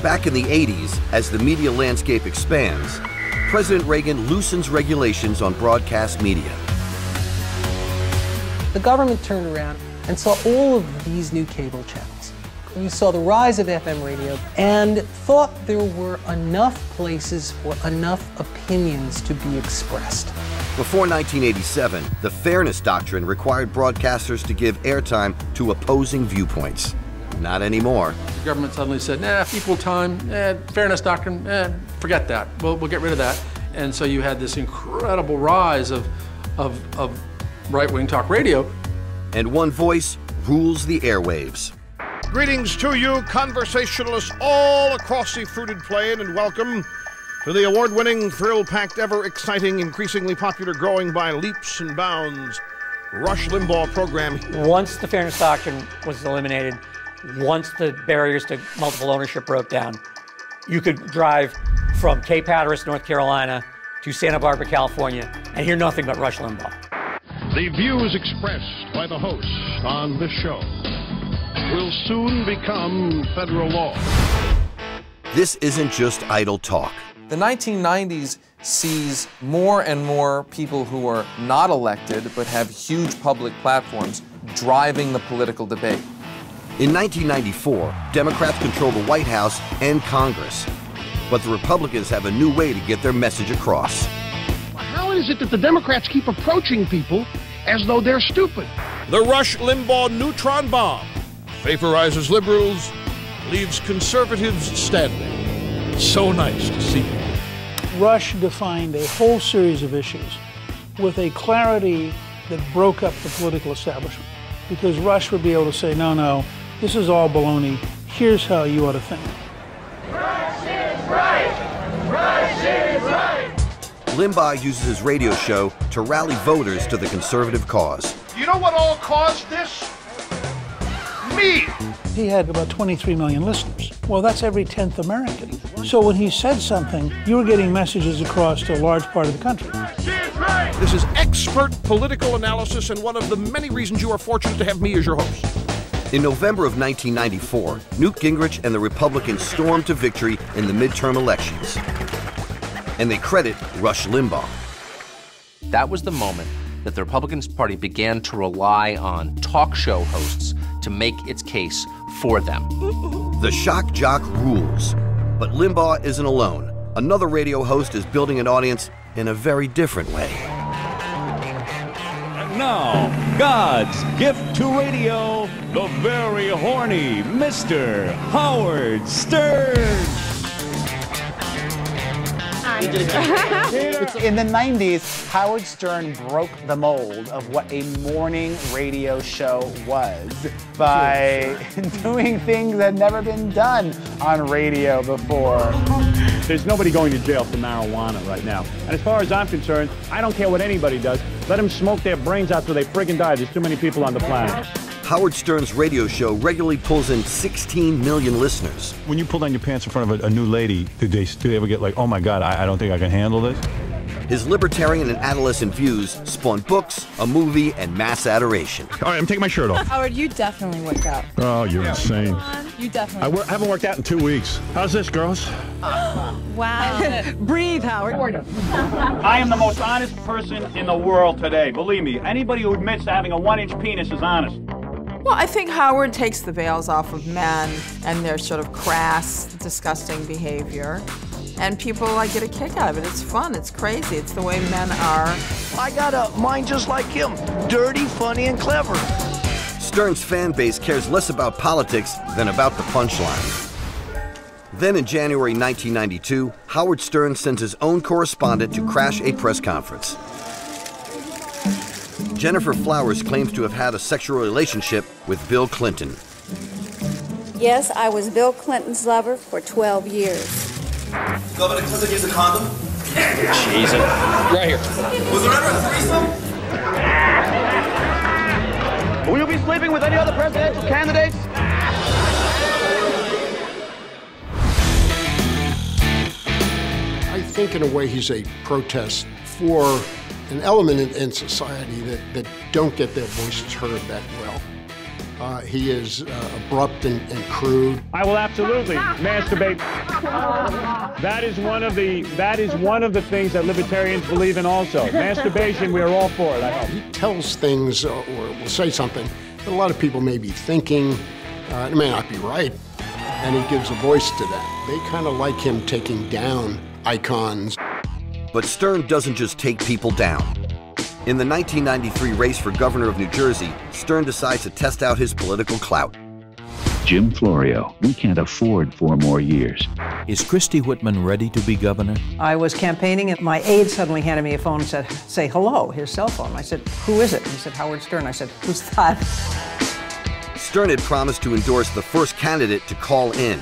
Back in the 80s, as the media landscape expands, President Reagan loosens regulations on broadcast media. The government turned around and saw all of these new cable channels. We saw the rise of FM radio and thought there were enough places for enough opinions to be expressed. Before 1987, the Fairness Doctrine required broadcasters to give airtime to opposing viewpoints. Not anymore. The government suddenly said, nah, equal time, Fairness Doctrine, forget that. We'll get rid of that. And so you had this incredible rise of right-wing talk radio. And one voice rules the airwaves. Greetings to you, conversationalists all across the fruited plain, and welcome to the award-winning, thrill-packed, ever-exciting, increasingly popular, growing by leaps and bounds, Rush Limbaugh program. Once the Fairness Doctrine was eliminated, once the barriers to multiple ownership broke down, you could drive from Cape Hatteras, North Carolina, to Santa Barbara, California, and hear nothing but Rush Limbaugh. The views expressed by the host on this show will soon become federal law. This isn't just idle talk. The 1990s sees more and more people who are not elected but have huge public platforms driving the political debate. In 1994, Democrats control the White House and Congress, but the Republicans have a new way to get their message across. How is it that the Democrats keep approaching people as though they're stupid? The Rush Limbaugh neutron bomb vaporizes liberals, leaves conservatives standing. So nice to see you. Rush defined a whole series of issues with a clarity that broke up the political establishment, because Rush would be able to say, no, this is all baloney. Here's how you ought to think. Rush is right! Rush is right! Limbaugh uses his radio show to rally voters to the conservative cause. You know what all caused this? Me! He had about 23 million listeners. Well, that's every 10th American. So when he said something, you were getting messages across to a large part of the country. This is expert political analysis and one of the many reasons you are fortunate to have me as your host. In November of 1994, Newt Gingrich and the Republicans stormed to victory in the midterm elections. And they credit Rush Limbaugh. That was the moment that the Republican Party began to rely on talk show hosts to make its case for them. The shock jock rules. But Limbaugh isn't alone. Another radio host is building an audience in a very different way. And now, God's gift to radio, the very horny Mr. Howard Stern. In the 90s, Howard Stern broke the mold of what a morning radio show was by doing things that had never been done on radio before. There's nobody going to jail for marijuana right now. And as far as I'm concerned, I don't care what anybody does. Let them smoke their brains out till they friggin' die. There's too many people on the planet. Howard Stern's radio show regularly pulls in 16 million listeners. When you pull down your pants in front of a new lady, do they ever get like, oh my God, I don't think I can handle this? His libertarian and adolescent views spawn books, a movie, and mass adoration. All right, I'm taking my shirt off. Howard, you definitely worked out. Oh, you're insane. You definitely. I haven't worked out in 2 weeks. How's this, girls? Wow. Breathe, Howard. I am the most honest person in the world today. Believe me, anybody who admits to having a 1-inch penis is honest. Well, I think Howard takes the veils off of men and their sort of crass, disgusting behavior. And people get a kick out of it. It's fun, it's crazy, it's the way men are. I got a mind just like him, dirty, funny, and clever. Stern's fan base cares less about politics than about the punchline. Then in January 1992, Howard Stern sends his own correspondent to crash a press conference. Jennifer Flowers claims to have had a sexual relationship with Bill Clinton. Yes, I was Bill Clinton's lover for 12 years. Governor Clinton used a condom? Jesus. Right here. Was there ever a threesome? Will you be sleeping with any other presidential candidates? I think in a way he's a protest for an element in society that don't get their voices heard that well. He is abrupt and crude. I will absolutely masturbate. That is one of the things that libertarians believe in also. Masturbation, we are all for it, I hope. He tells things or will say something that a lot of people may be thinking. It may not be right. And he gives a voice to that. They kind of like him taking down icons. But Stern doesn't just take people down. In the 1993 race for governor of New Jersey, Stern decides to test out his political clout. Jim Florio, we can't afford 4 more years. Is Christy Whitman ready to be governor? I was campaigning and my aide suddenly handed me a phone and said, say hello, his cell phone. I said, who is it? He said, Howard Stern. I said, who's that? Stern had promised to endorse the first candidate to call in.